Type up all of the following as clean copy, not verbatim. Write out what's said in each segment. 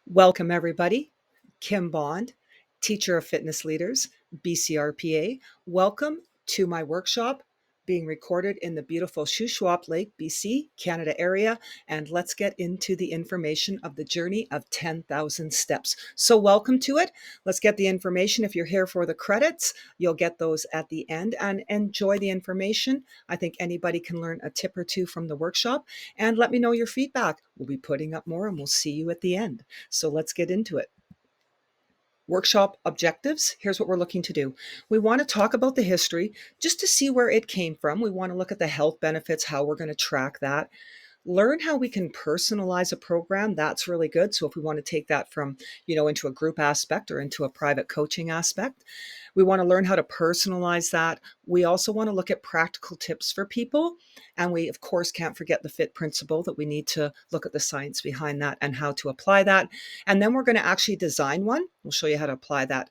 Welcome, everybody. Kim Bond, teacher of fitness leaders, BCRPA. Welcome to my workshop being recorded in the beautiful Shuswap Lake, BC, Canada area. And let's get into the information of the journey of 10,000 steps. So, welcome to it. Let's get the information. If you're here for the credits, you'll get those at the end and enjoy the information. I think anybody can learn a tip or two from the workshop. And let me know your feedback. We'll be putting up more and we'll see you at the end. So let's get into it. Workshop objectives. Here's what we're looking to do. We want to talk about the history just to see where it came from. We want to look at the health benefits, how we're going to track that. Learn how we can personalize a program. That's really good. So if we want to take that from, into a group aspect or into a private coaching aspect, we want to learn how to personalize that. We also want to look at practical tips for people. And we, of course, can't forget the FIT principle, that we need to look at the science behind that and how to apply that. And then we're going to actually design one. We'll show you how to apply that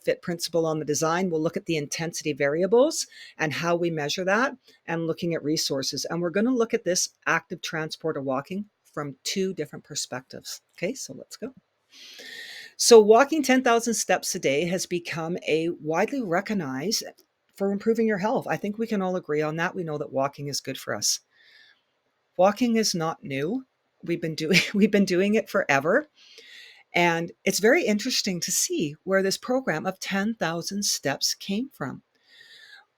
FIT principle on the design. We'll look at the intensity variables and how we measure that, and looking at resources. And we're going to look at this active transport of walking from two different perspectives. Okay, so let's go. So walking 10,000 steps a day has become a widely recognized for improving your health. I think we can all agree on that. We know that walking is good for us. Walking is not new. We've been doing it forever. And it's very interesting to see where this program of 10,000 steps came from.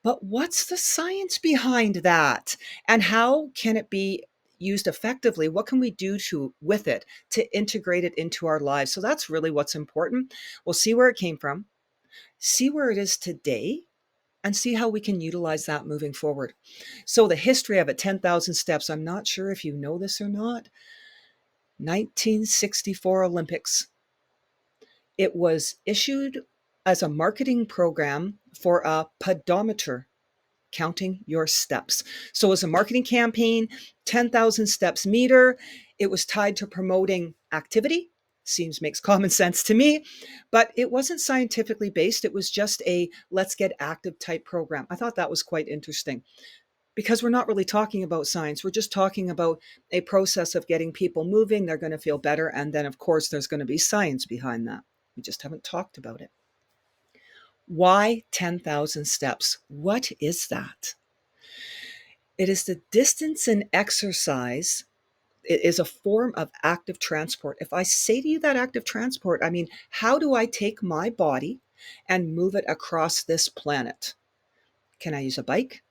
But what's the science behind that? And how can it be used effectively? What can we do with it to integrate it into our lives? So that's really what's important. We'll see where it came from, see where it is today, and see how we can utilize that moving forward. So the history of it, 10,000 steps, I'm not sure if you know this or not. 1964 Olympics. It was issued as a marketing program for a pedometer, counting your steps. So it was a marketing campaign, 10,000 steps meter. It was tied to promoting activity. Makes common sense to me, but it wasn't scientifically based. It was just a let's get active type program. I thought that was quite interesting, because we're not really talking about science. We're just talking about a process of getting people moving. They're going to feel better. And then, of course, there's going to be science behind that. We just haven't talked about it. Why 10,000 steps? What is that? It is the distance in exercise. It is a form of active transport. If I say to you that active transport, I mean, how do I take my body and move it across this planet? Can I use a bike?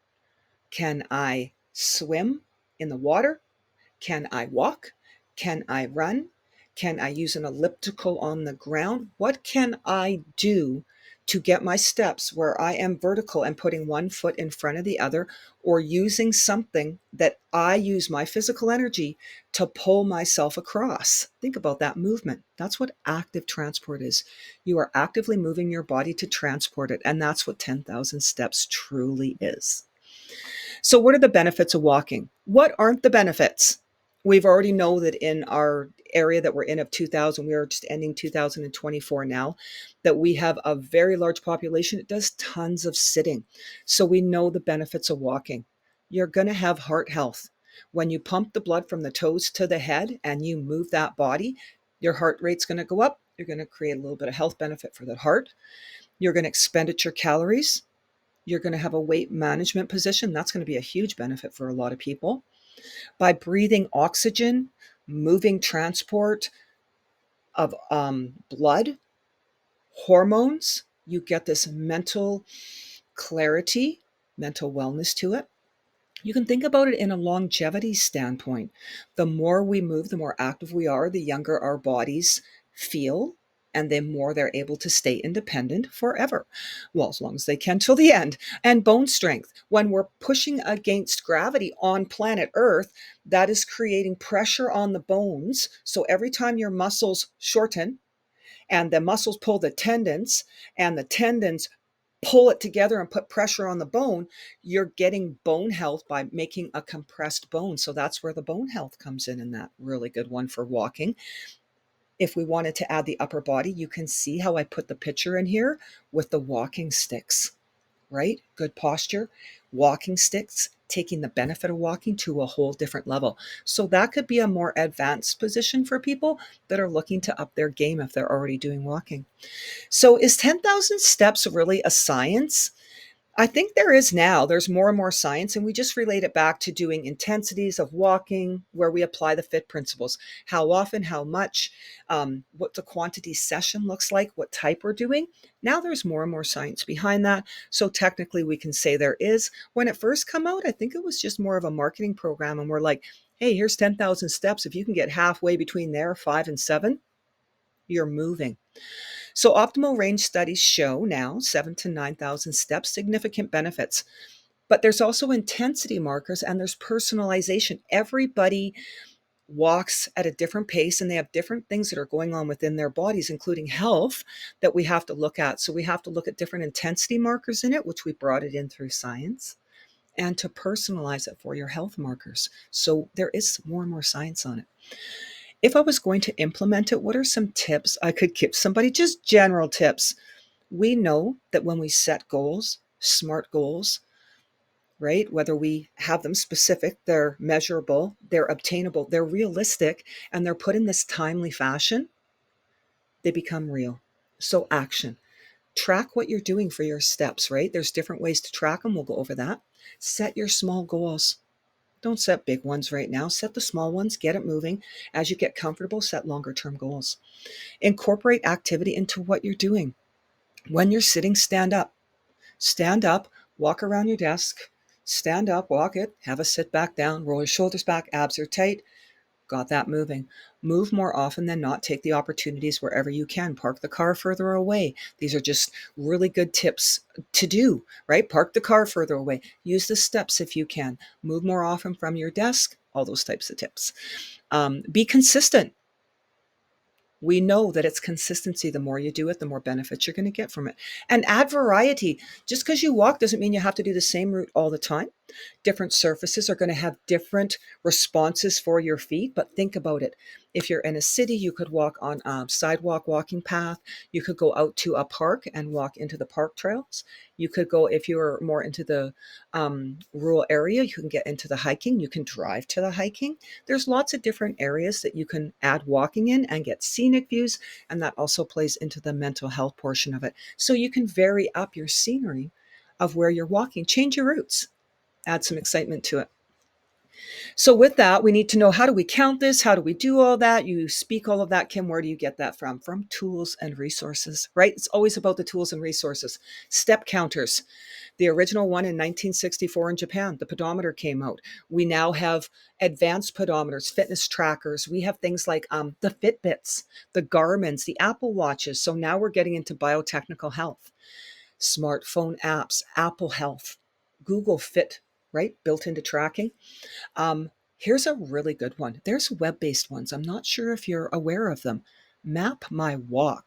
Can I swim in the water? Can I walk? Can I run? Can I use an elliptical on the ground? What can I do to get my steps where I am vertical and putting one foot in front of the other, or using something that I use my physical energy to pull myself across? Think about that movement. That's what active transport is. You are actively moving your body to transport it. And that's what 10,000 steps truly is. So what are the benefits of walking? What aren't the benefits? We've already know that in our area that we're in of 2000, we are just ending 2024 now, that we have a very large population. It does tons of sitting. So we know the benefits of walking. You're going to have heart health. When you pump the blood from the toes to the head and you move that body, your heart rate's going to go up. You're going to create a little bit of health benefit for the heart. You're going to expenditure calories. You're going to have a weight management position. That's going to be a huge benefit for a lot of people. By breathing oxygen, moving transport of blood, hormones, you get this mental clarity, mental wellness to it. You can think about it in a longevity standpoint. The more we move, the more active we are, the younger our bodies feel, and the more they're able to stay independent forever. Well, as long as they can till the end. And bone strength. When we're pushing against gravity on planet Earth, that is creating pressure on the bones. So every time your muscles shorten and the muscles pull the tendons, and the tendons pull it together and put pressure on the bone, you're getting bone health by making a compressed bone. So that's where the bone health comes in that really good one for walking. If we wanted to add the upper body, you can see how I put the picture in here with the walking sticks, right? Good posture, walking sticks, taking the benefit of walking to a whole different level. So that could be a more advanced position for people that are looking to up their game if they're already doing walking. So is 10,000 steps really a science? I think there is now. There's more and more science, and we just relate it back to doing intensities of walking where we apply the FIT principles. How often, how much, what the quantity session looks like, what type we're doing. Now there's more and more science behind that. So technically we can say there is. When it first come out, I think it was just more of a marketing program, and we're like, hey, here's 10,000 steps. If you can get halfway between there, 5 and 7, you're moving. So optimal range studies show now 7 to 9,000 steps, significant benefits. But there's also intensity markers and there's personalization. Everybody walks at a different pace and they have different things that are going on within their bodies, including health, that we have to look at. So we have to look at different intensity markers in it, which we brought it in through science, and to personalize it for your health markers. So there is more and more science on it. If I was going to implement it, what are some tips I could give somebody? Just general tips. We know that when we set goals, smart goals, right? Whether we have them specific, they're measurable, they're obtainable, they're realistic, and they're put in this timely fashion, they become real. So action. Track what you're doing for your steps, right? There's different ways to track them. We'll go over that. Set your small goals. Don't set big ones right now. Set the small ones, get it moving. As you get comfortable, set longer term goals. Incorporate activity into what you're doing. When you're sitting, stand up. Stand up, walk around your desk, stand up, walk it, have a sit back down, roll your shoulders back, abs are tight. Got that moving. Move more often than not. Take the opportunities wherever you can. Park the car further away. These are just really good tips to do, right? Park the car further away. Use the steps if you can. Move more often from your desk. All those types of tips. Be consistent. We know that it's consistency. The more you do it, the more benefits you're going to get from it. And add variety. Just because you walk doesn't mean you have to do the same route all the time. Different surfaces are going to have different responses for your feet, but think about it. If you're in a city, you could walk on a sidewalk walking path. You could go out to a park and walk into the park trails. You could go, if you're more into the rural area, you can get into the hiking. You can drive to the hiking. There's lots of different areas that you can add walking in and get scenic views, and that also plays into the mental health portion of it. So you can vary up your scenery of where you're walking, change your routes, add some excitement to it. So with that, we need to know, how do we count this? How do we do all that? You speak all of that, Kim. Where do you get that from? From tools and resources, right? It's always about the tools and resources. Step counters. The original one in 1964 in Japan, the pedometer came out. We now have advanced pedometers, fitness trackers. We have things like the Fitbits, the Garmins, the Apple Watches. So now we're getting into biotechnical health. Smartphone apps, Apple Health, Google Fit, right? Built into tracking. Here's a really good one. There's web-based ones. I'm not sure if you're aware of them. Map My Walk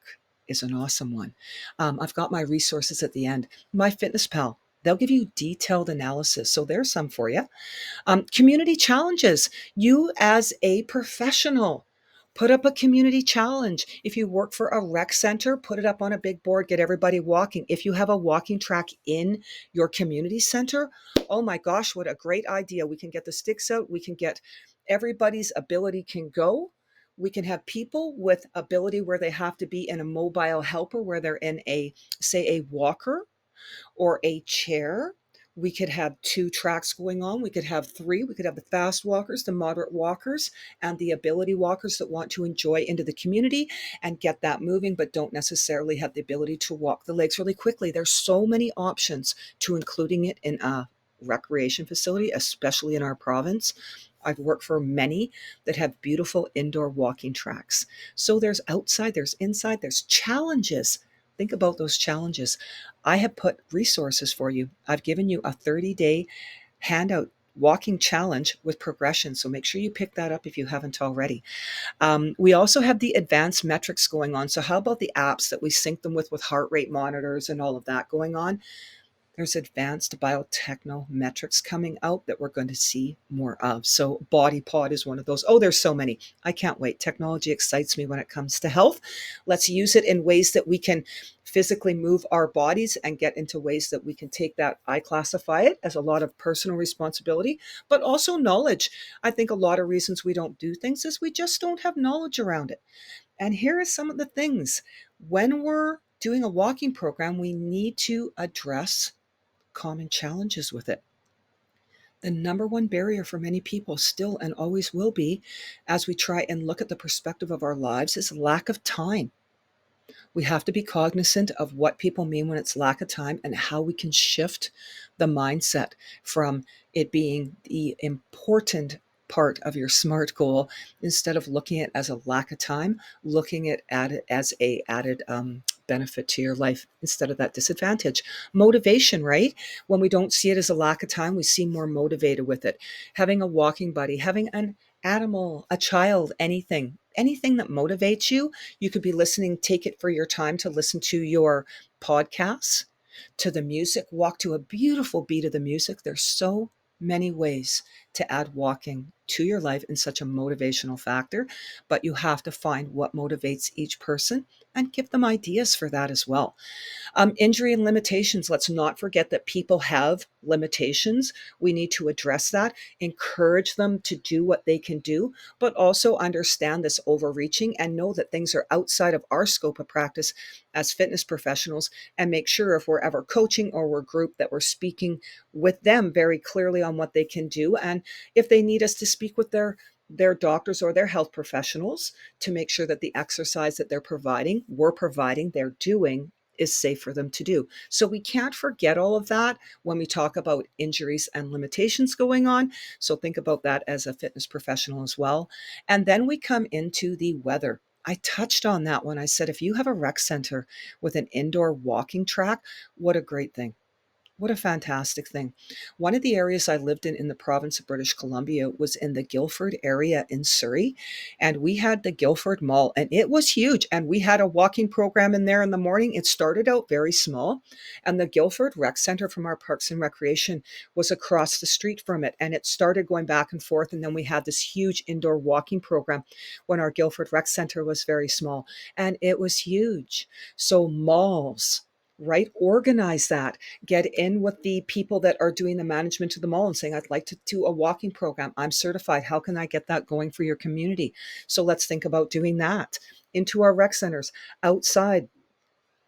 is an awesome one. I've got my resources at the end. MyFitnessPal, they'll give you detailed analysis. So there's some for you. Community challenges. You as a professional, put up a community challenge. If you work for a rec center, put it up on a big board, get everybody walking. If you have a walking track in your community center, oh my gosh, what a great idea. We can get the sticks out. We can get everybody's ability can go. We can have people with ability where they have to be in a mobile helper, where they're in a, say, a walker or a chair. We could have 2 tracks going on. We could have 3. We could have the fast walkers, the moderate walkers, and the ability walkers that want to enjoy into the community and get that moving, but don't necessarily have the ability to walk the legs really quickly. There's so many options to including it in a recreation facility, especially in our province. I've worked for many that have beautiful indoor walking tracks. So there's outside, there's inside, there's challenges. Think about those challenges. I have put resources for you. I've given you a 30-day handout walking challenge with progression. So make sure you pick that up if you haven't already. We also have the advanced metrics going on. So how about the apps that we sync them with heart rate monitors and all of that going on? There's advanced biotechnometrics coming out that we're going to see more of. So body pod is one of those. Oh, there's so many. I can't wait. Technology excites me when it comes to health. Let's use it in ways that we can physically move our bodies and get into ways that we can take that. I classify it as a lot of personal responsibility, but also knowledge. I think a lot of reasons we don't do things is we just don't have knowledge around it. And here are some of the things. When we're doing a walking program, we need to address common challenges with it. The number one barrier for many people still and always will be, as we try and look at the perspective of our lives, is lack of time. We have to be cognizant of what people mean when it's lack of time and how we can shift the mindset from it being the important part of your SMART goal, instead of looking at it as a lack of time, looking at it as a added benefit to your life instead of that disadvantage. Motivation, right? When we don't see it as a lack of time, we seem more motivated with it. Having a walking buddy, having an animal, a child, anything that motivates you. You could be listening, take it for your time to listen to your podcasts, to the music, walk to a beautiful beat of the music. There's so many ways to add walking to your life in such a motivational factor, but you have to find what motivates each person and give them ideas for that as well. Injury and limitations. Let's not forget that people have limitations. We need to address that, encourage them to do what they can do, but also understand this overreaching and know that things are outside of our scope of practice as fitness professionals, and make sure if we're ever coaching or we're group that we're speaking with them very clearly on what they can do. And if they need us to speak with their doctors or their health professionals to make sure that the exercise that we're providing, they're doing is safe for them to do. So we can't forget all of that when we talk about injuries and limitations going on. So think about that as a fitness professional as well. And then we come into the weather. I touched on that when I said, if you have a rec center with an indoor walking track, what a great thing. What a fantastic thing. One of the areas I lived in the province of British Columbia was in the Guildford area in Surrey. And we had the Guildford Mall, and it was huge. And we had a walking program in there in the morning. It started out very small. And the Guildford Rec Center from our Parks and Recreation was across the street from it. And it started going back and forth. And then we had this huge indoor walking program when our Guildford Rec Center was very small. And it was huge. So malls, right? Organize that. Get in with the people that are doing the management of the mall and saying, I'd like to do a walking program. I'm certified. How can I get that going for your community? So let's think about doing that into our rec centers, outside.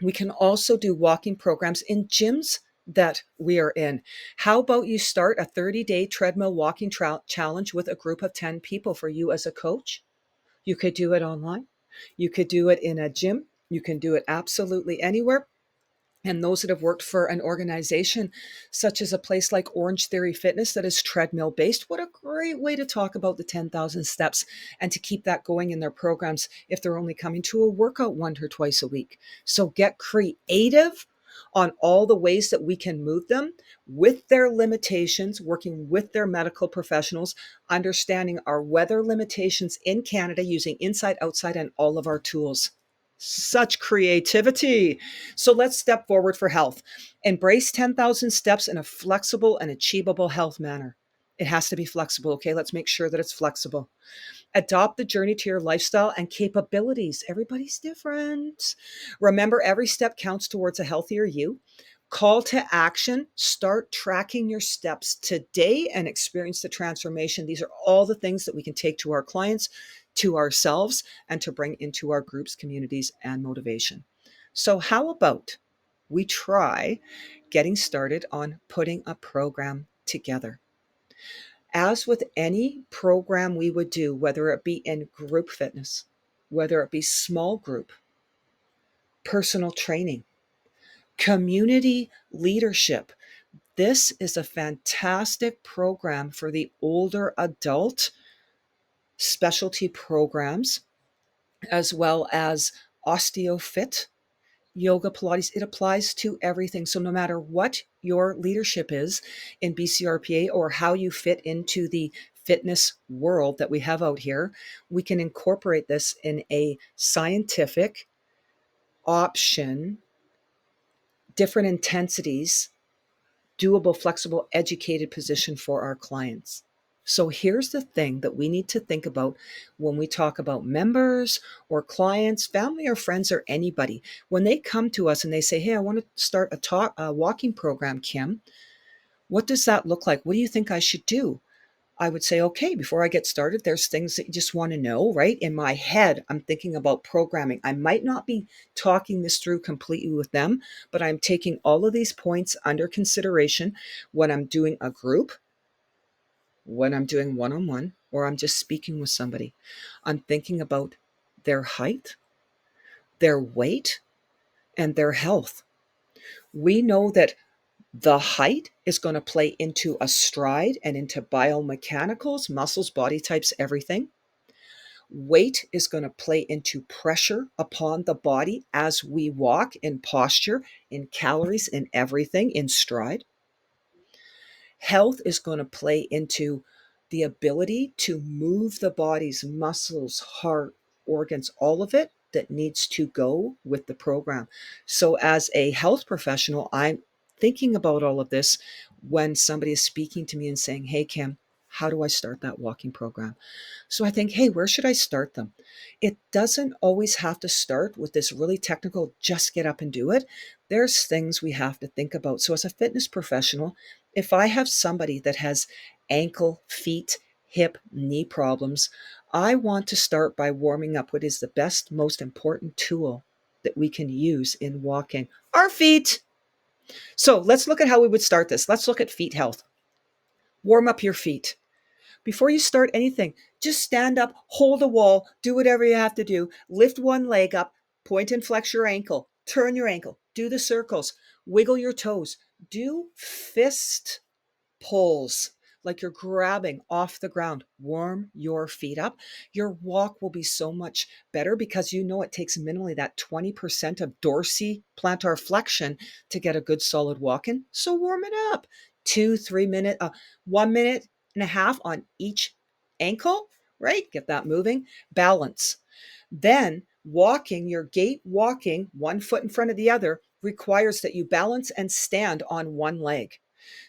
We can also do walking programs in gyms that we are in. How about you start a 30-day treadmill walking challenge with a group of 10 people for you as a coach? You could do it online. You could do it in a gym. You can do it absolutely anywhere. And those that have worked for an organization such as a place like Orange Theory Fitness that is treadmill based, what a great way to talk about the 10,000 steps and to keep that going in their programs if they're only coming to a workout once or twice a week. So get creative on all the ways that we can move them with their limitations, working with their medical professionals, understanding our weather limitations in Canada, using inside, outside, and all of our tools. Such creativity. So let's step forward for health. Embrace 10,000 steps in a flexible and achievable health manner. It has to be flexible, okay? Let's make sure that it's flexible. Adopt the journey to your lifestyle and capabilities. Everybody's different. Remember, every step counts towards a healthier you. Call to action. Start tracking your steps today and experience the transformation. These are all the things that we can take to our clients, to ourselves, and to bring into our groups, communities, and motivation. So, how about we try getting started on putting a program together? As with any program we would do, whether it be in group fitness, whether it be small group, personal training, community leadership, this is a fantastic program for the older adult specialty programs, as well as osteofit, yoga, Pilates. It applies to everything. So no matter what your leadership is in BCRPA or how you fit into the fitness world that we have out here, we can incorporate this in a scientific option, different intensities, doable, flexible, educated position for our clients. So here's the thing that we need to think about when we talk about members or clients, family or friends or anybody. When they come to us and they say, hey, I want to start a walking program, Kim, what does that look like? What do you think I should do? I would say, okay, before I get started, there's things that you just want to know, right? In my head, I'm thinking about programming. I might not be talking this through completely with them, but I'm taking all of these points under consideration when I'm doing a group, when I'm doing one-on-one, or I'm just speaking with somebody. I'm thinking about their height, their weight, and their health. We know that the height is going to play into a stride and into biomechanicals, muscles, body types, everything. Weight is going to play into pressure upon the body as we walk, in posture, in calories, in everything, in stride. Health is going to play into the ability to move the body's muscles, heart, organs, all of it that needs to go with the program. So as a health professional, I'm thinking about all of this when somebody is speaking to me and saying, hey, Kim, how do I start that walking program? So I think, hey, where should I start them? It doesn't always have to start with this really technical, just get up and do it. There's things we have to think about. So as a fitness professional, if I have somebody that has ankle, feet, hip, knee problems, I want to start by warming up what is the best, most important tool that we can use in walking: our feet. So let's look at how we would start this. Let's look at feet health. Warm up your feet. Before you start anything, just stand up, hold a wall, do whatever you have to do. Lift one leg up, point and flex your ankle, turn your ankle, do the circles, wiggle your toes, do fist pulls like you're grabbing off the ground. Warm your feet up. Your walk will be so much better because you know it takes minimally that 20% of dorsiplantar flexion to get a good solid walk in. So warm it up. 2-3 minute, 1 minute and a half on each ankle, right? Get that moving. Balance. Then walking, your gait walking, one foot in front of the other, requires that you balance and stand on one leg.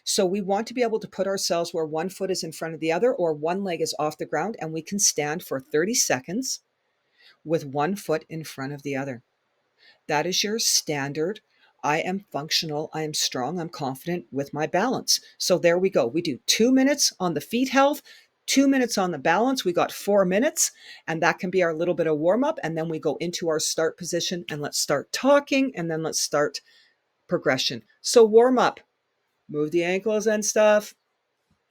So we want to be able to put ourselves where one foot is in front of the other or one leg is off the ground, and we can stand for 30 seconds with one foot in front of the other. That is your standard. I am functional, I am strong, I'm confident with my balance. So there we go. We do 2 minutes on the feet health, 2 minutes on the balance. We got 4 minutes, and that can be our little bit of warm up. And then we go into our start position and let's start talking, and then let's start progression. So warm up, move the ankles and stuff,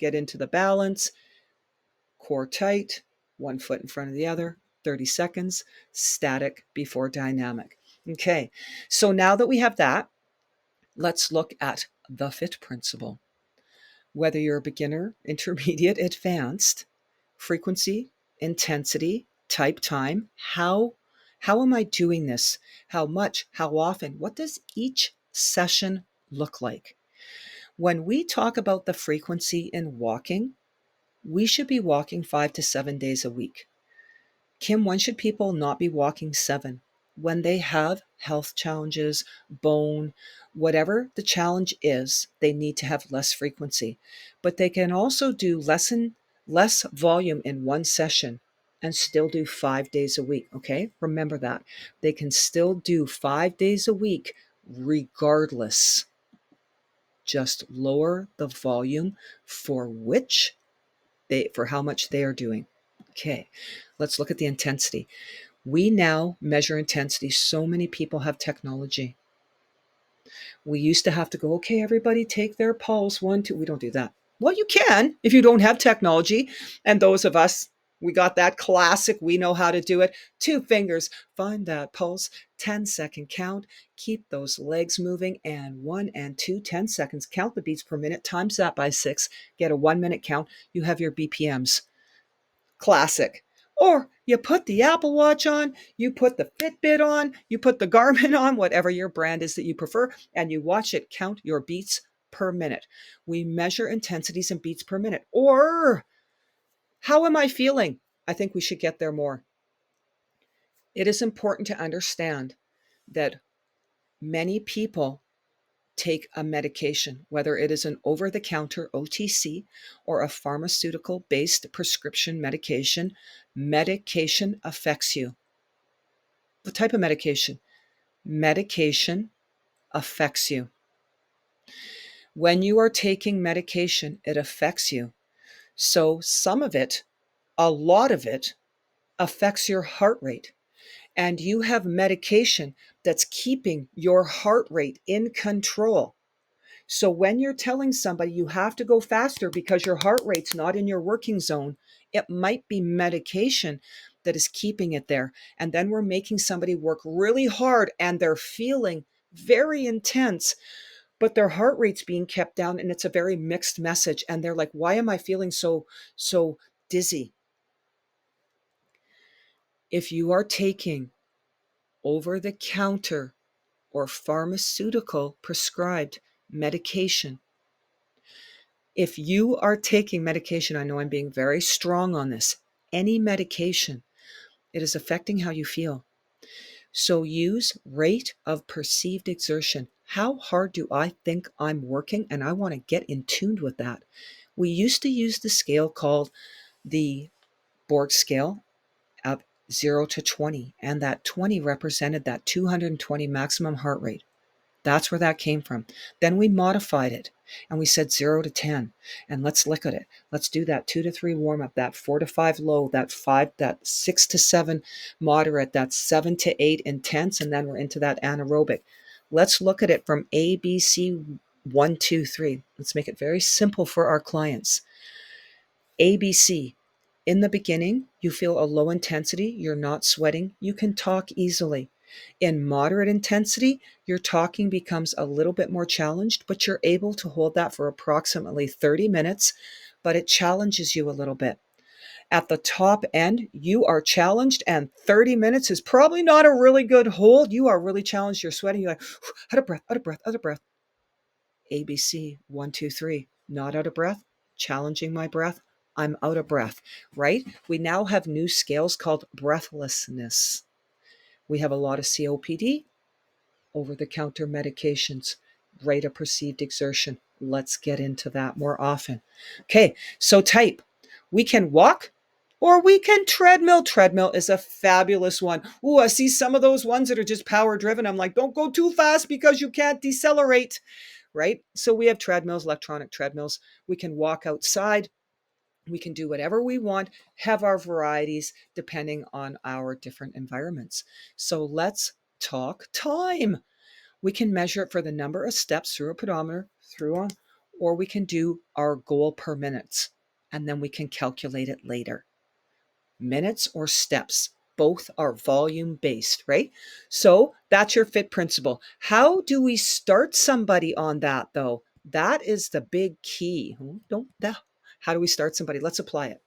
get into the balance, core tight, one foot in front of the other, 30 seconds, static before dynamic. Okay, so now that we have that, let's look at the FIT principle. Whether you're a beginner, intermediate, advanced, frequency, intensity, type, time, how am I doing this? How much? How often? What does each session look like? When we talk about the frequency in walking, we should be walking 5 to 7 days a week. Kim, when should people not be walking 7? When they have health challenges, bone, whatever the challenge is, they need to have less frequency. But they can also do less volume in one session and still do 5 days a week. Okay, remember that. They can still do 5 days a week regardless. Just lower the volume for how much they are doing. Okay, let's look at the intensity. We now measure intensity. So many people have technology. We used to have to go, okay, everybody take their pulse, 1, 2. We don't do that. Well, you can if you don't have technology. And those of us, we got that classic, we know how to do it. 2 fingers, find that pulse, 10-second count, keep those legs moving, and 1 and 2, 10 seconds, count the beats per minute, times that by 6, get a 1-minute count. You have your BPMs. Classic. Or you put the Apple Watch on, you put the Fitbit on, you put the Garmin on, whatever your brand is that you prefer, and you watch it count your beats per minute. We measure intensities and beats per minute. Or how am I feeling? I think we should get there more. It is important to understand that many people take a medication, whether it is an over-the-counter OTC or a pharmaceutical-based prescription medication, medication affects you. The type of medication? Medication affects you. When you are taking medication, it affects you. So some of it, a lot of it, affects your heart rate. And you have medication that's keeping your heart rate in control. So when you're telling somebody you have to go faster because your heart rate's not in your working zone, it might be medication that is keeping it there. And then we're making somebody work really hard and they're feeling very intense, but their heart rate's being kept down and it's a very mixed message. And they're like, why am I feeling so dizzy? If you are taking over the counter or pharmaceutical prescribed medication, if you are taking medication, I know I'm being very strong on this, any medication, it is affecting how you feel. So use rate of perceived exertion. How hard do I think I'm working? And I want to get in tune with that. We used to use the scale called the Borg scale of 0 to 20, and that 20 represented that 220 maximum heart rate. That's where that came from. Then we modified it and we said 0 to 10. And let's look at it. Let's do that 2 to 3 warm up, that 4 to 5 low, that 6 to 7 moderate, that 7 to 8 intense, and then we're into that anaerobic. Let's look at it from A, B, C, 1, 2, 3. Let's make it very simple for our clients. ABC. In the beginning, you feel a low intensity, you're not sweating, you can talk easily. In moderate intensity, your talking becomes a little bit more challenged, but you're able to hold that for approximately 30 minutes, but it challenges you a little bit. At the top end, you are challenged, and 30 minutes is probably not a really good hold. You are really challenged, you're sweating, you're like, out of breath, out of breath, out of breath. ABC, 1, 2, 3, not out of breath, challenging my breath, I'm out of breath, right? We now have new scales called breathlessness. We have a lot of COPD, over-the-counter medications, rate of perceived exertion. Let's get into that more often. Okay, so type. We can walk or we can treadmill. Treadmill is a fabulous one. Ooh, I see some of those ones that are just power driven. I'm like, don't go too fast because you can't decelerate, right? So we have treadmills, electronic treadmills. We can walk outside. We can do whatever we want, have our varieties depending on our different environments. So let's talk time. We can measure it for the number of steps through a pedometer, or we can do our goal per minutes, and then we can calculate it later. Minutes or steps, both are volume based, right? So that's your FIT principle. How do we start somebody on that though? That is the big key. How do we start somebody? Let's apply it.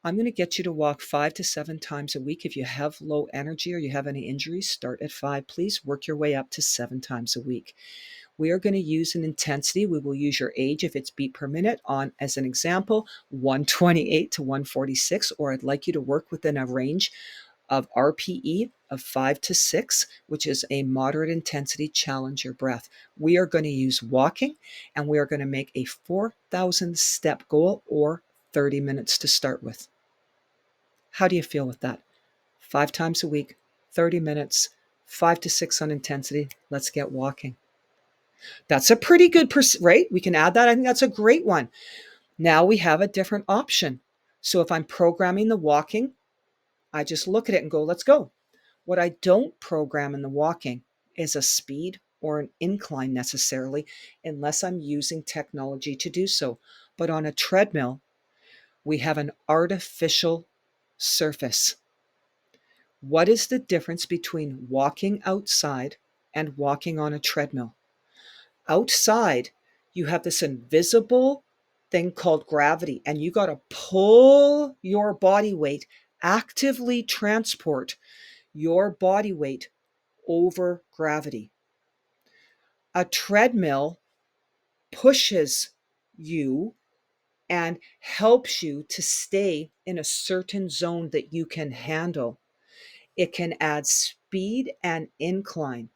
I'm going to get you to walk 5 to 7 times a week. If you have low energy or you have any injuries, start at 5. Please work your way up to 7 times a week. We are going to use an intensity. We will use your age if it's beat per minute on, as an example, 128 to 146, or I'd like you to work within a range of RPE of 5 to 6, which is a moderate intensity challenge your breath. We are going to use walking, and we are going to make a 4,000 step goal or 30 minutes to start with. How do you feel with that? 5 times a week, 30 minutes, 5 to 6 on intensity. Let's get walking. That's a pretty good, right? We can add that. I think that's a great one. Now we have a different option. So if I'm programming the walking, I just look at it and go, let's go. What I don't program in the walking is a speed or an incline necessarily, unless I'm using technology to do so. But on a treadmill, we have an artificial surface. What is the difference between walking outside and walking on a treadmill? Outside, you have this invisible thing called gravity, and you got to pull your body weight, actively transport your body weight over gravity. A treadmill pushes you and helps you to stay in a certain zone that you can handle. It can add speed and incline,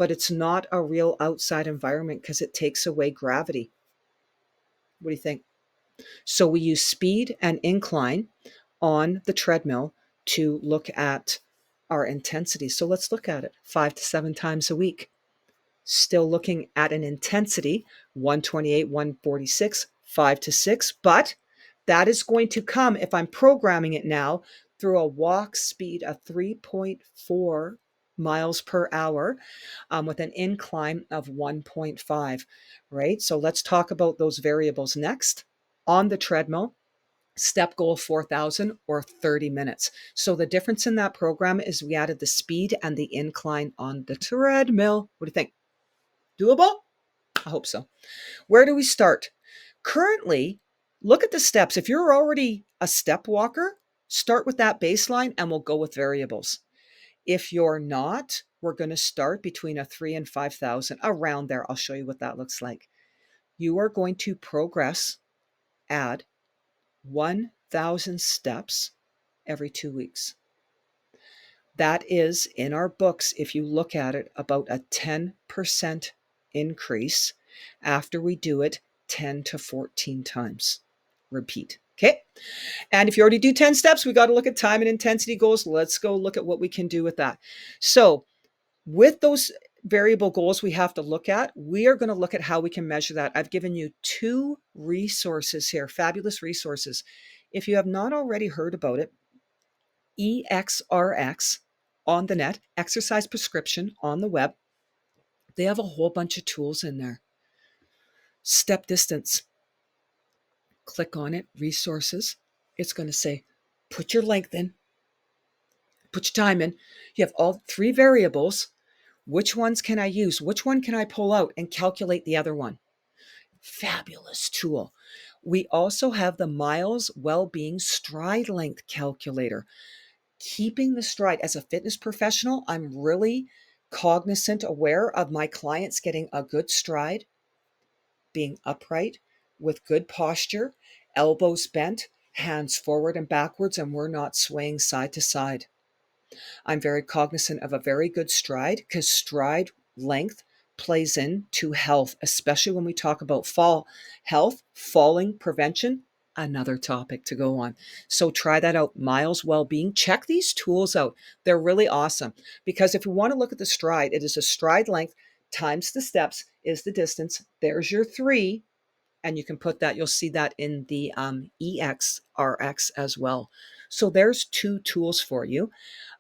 but it's not a real outside environment because it takes away gravity. What do you think? So we use speed and incline on the treadmill to look at our intensity. So let's look at it 5 to 7 times a week. Still looking at an intensity, 128, 146, 5 to 6, but that is going to come, if I'm programming it now, through a walk speed of 3.4 miles per hour with an incline of 1.5, right? So let's talk about those variables next. On the treadmill, step goal 4,000 or 30 minutes. So the difference in that program is we added the speed and the incline on the treadmill. What do you think? Doable? I hope so. Where do we start? Currently, look at the steps. If you're already a step walker, start with that baseline and we'll go with variables. If you're not, we're going to start between a 3 and 5,000, around there. I'll show you what that looks like. You are going to progress, add 1,000 steps every 2 weeks. That is, in our books, if you look at it, about a 10% increase after we do it 10 to 14 times. Repeat. Okay. And if you already do 10 steps, we got to look at time and intensity goals. Let's go look at what we can do with that. So with those variable goals we have to look at, we are going to look at how we can measure that. I've given you 2 resources here, fabulous resources. If you have not already heard about it, EXRX on the net, exercise prescription on the web. They have a whole bunch of tools in there. Step distance. Click on it, resources. It's going to say, put your length in, put your time in. You have all 3 variables. Which ones can I use? Which one can I pull out and calculate the other one? Fabulous tool. We also have the Miles Wellbeing Stride Length Calculator. Keeping the stride. As a fitness professional, I'm really cognizant, aware of my clients getting a good stride, being upright with good posture, elbows bent, hands forward and backwards, and we're not swaying side to side. I'm very cognizant of a very good stride because stride length plays into health, especially when we talk about falling prevention, another topic to go on. So try that out. Miles Wellbeing. Check these tools out. They're really awesome because if we want to look at the stride, it is a stride length times the steps is the distance. There's your 3. And you can put that, you'll see that in the EXRX as well. So there's 2 tools for you.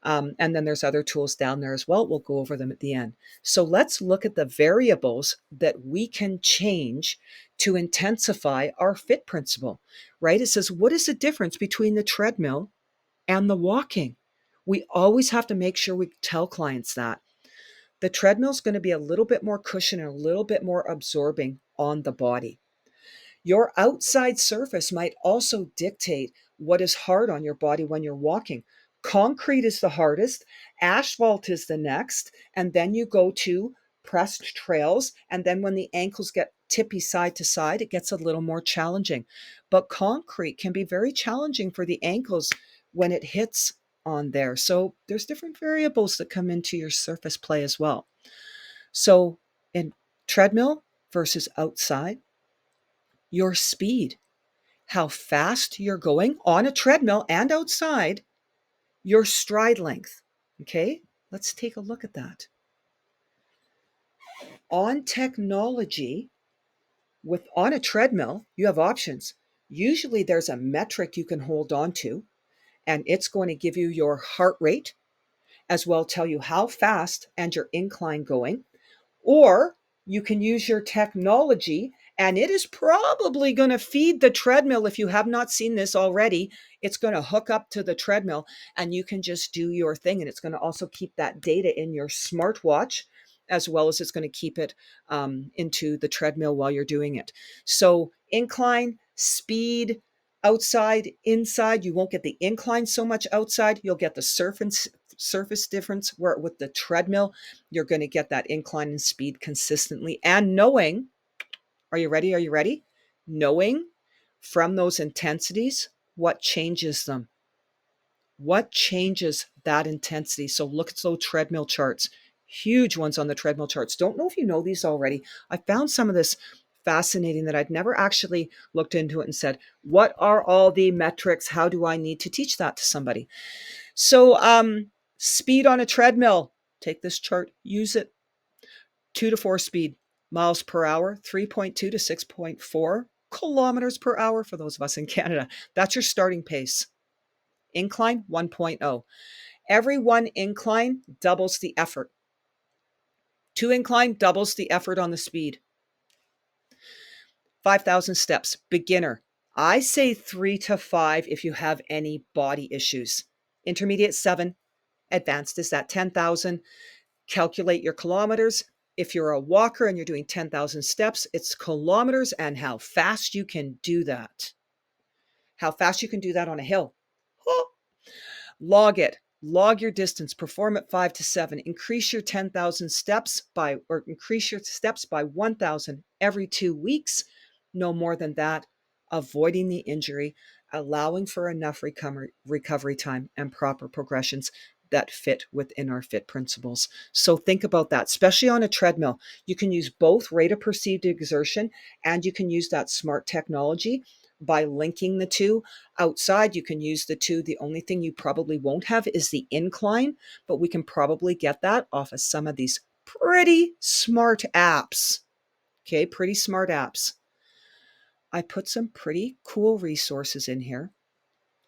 And then there's other tools down there as well. We'll go over them at the end. So let's look at the variables that we can change to intensify our FIT principle, right? It says, what is the difference between the treadmill and the walking? We always have to make sure we tell clients that. The treadmill is going to be a little bit more cushion and a little bit more absorbing on the body. Your outside surface might also dictate what is hard on your body when you're walking. Concrete is the hardest, asphalt is the next, and then you go to pressed trails. And then when the ankles get tippy side to side, it gets a little more challenging. But concrete can be very challenging for the ankles when it hits on there. So there's different variables that come into your surface play as well. So in treadmill versus outside, your speed, how fast you're going on a treadmill and outside, your stride length. Okay, let's take a look at that. On technology, on a treadmill, you have options. Usually there's a metric you can hold on to, and it's going to give you your heart rate, as well tell you how fast and your incline going. Or you can use your technology, and it is probably going to feed the treadmill. If you have not seen this already, it's going to hook up to the treadmill and you can just do your thing. And it's going to also keep that data in your smartwatch, as well as it's going to keep it into the treadmill while you're doing it. So incline, speed, outside, inside. You won't get the incline so much outside. You'll get the surface difference, where with the treadmill, you're going to get that incline and speed consistently. And knowing, are you ready? Are you ready? Knowing from those intensities, what changes them? What changes that intensity? So look at those treadmill charts. huge ones on the treadmill charts. Don't know if you know these already. I found some of this fascinating that I'd never actually looked into it and said, what are all the metrics? How do I need to teach that to somebody? So speed on a treadmill, take this chart, use it. 2 to 4 speed, miles per hour, 3.2 to 6.4 kilometers per hour for those of us in Canada. That's your starting pace. Incline, 1.0. Every one incline doubles the effort. 2 incline doubles the effort on the speed. 5,000 steps, beginner. I say 3 to 5 if you have any body issues. Intermediate, 7. Advanced is that 10,000. Calculate your kilometers. If you're a walker and you're doing 10,000 steps, it's kilometers and how fast you can do that. How fast you can do that on a hill. Oh. Log it. Log your distance. Perform at 5 to 7. Increase your 10,000 steps or increase your steps by 1,000 every 2 weeks. No more than that. Avoiding the injury, allowing for enough recovery time and proper progressions that fit within our FIT principles. So think about that, especially on a treadmill. You can use both rate of perceived exertion and you can use that smart technology by linking the two. Outside, you can use the two. The only thing you probably won't have is the incline, but we can probably get that off of some of these pretty smart apps. Okay, pretty smart apps. I put some pretty cool resources in here.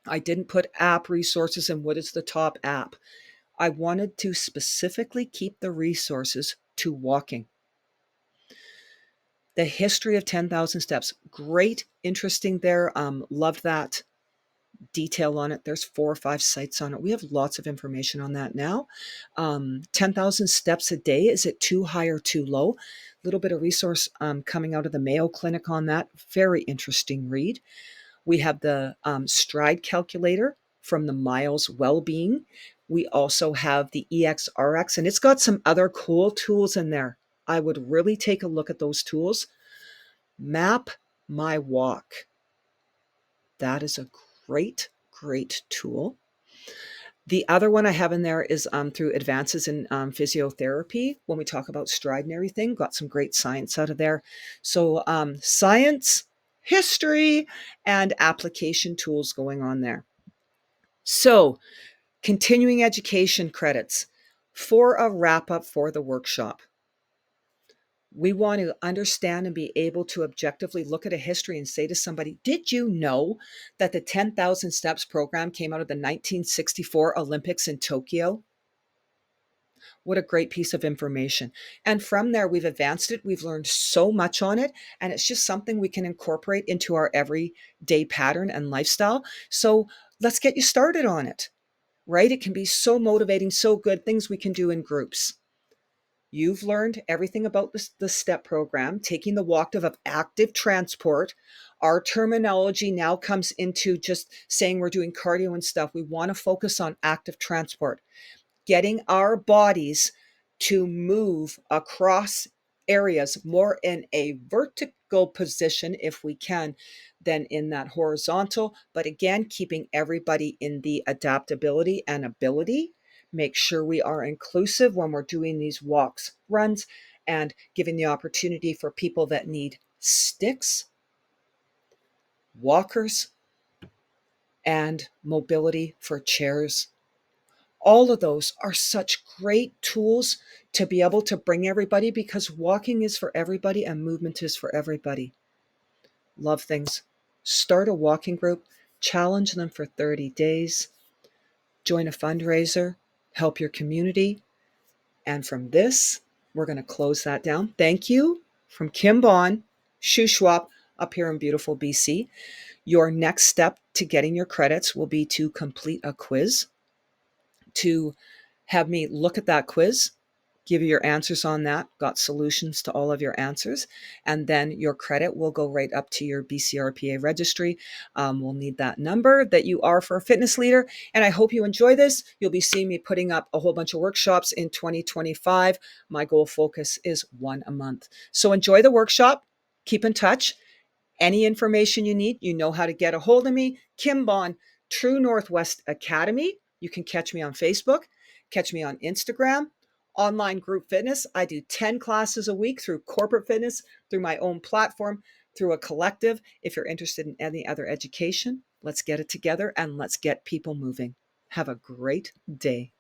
I didn't put app resources and what is the top app. I wanted to specifically keep the resources to walking. The history of 10,000 steps, great, interesting there. Loved that detail on it. There's 4 or 5 sites on it. We have lots of information on that now. 10,000 steps a day. Is it too high or too low? A little bit of resource coming out of the Mayo Clinic on that. Very interesting read. We have the stride calculator from the Miles Wellbeing. We also have the EXRX, and it's got some other cool tools in there. I would really take a look at those tools. Map My Walk. That is a great tool. The other one I have in there is through advances in physiotherapy. When we talk about stride and everything, got some great science out of there. So science, history, and application tools going on there. So continuing education credits for a wrap up for the workshop. We want to understand and be able to objectively look at a history and say to somebody, did you know that the 10,000 steps program came out of the 1964 Olympics in Tokyo? What a great piece of information. And from there, we've advanced it. We've learned so much on it. And it's just something we can incorporate into our everyday pattern and lifestyle. So let's get you started on it, right? It can be so motivating, so good, things we can do in groups. You've learned everything about the STEP program, taking the walk of active transport. Our terminology now comes into just saying we're doing cardio and stuff. We want to focus on active transport, getting our bodies to move across areas more in a vertical position if we can than in that horizontal. But again, keeping everybody in the adaptability and ability. Make sure we are inclusive when we're doing these walks, runs, and giving the opportunity for people that need sticks, walkers, and mobility for chairs. All of those are such great tools to be able to bring everybody, because walking is for everybody and movement is for everybody. Love things. Start a walking group, challenge them for 30 days, join a fundraiser, help your community. And from this, we're going to close that down. Thank you from Kim Bond, Shuswap, up here in beautiful BC. Your next step to getting your credits will be to complete a quiz, to have me look at that quiz, give you your answers on that, got solutions to all of your answers, and then your credit will go right up to your BCRPA registry. We'll need that number that you are for a fitness leader, and I hope you enjoy this. You'll be seeing me putting up a whole bunch of workshops in 2025. My goal focus is 1 a month. So enjoy the workshop, keep in touch. Any information you need, you know how to get a hold of me. Kim Bond, True Northwest Academy. You can catch me on Facebook, catch me on Instagram. online group fitness. I do 10 classes a week through corporate fitness, through my own platform, through a collective. If you're interested in any other education, let's get it together and let's get people moving. Have a great day.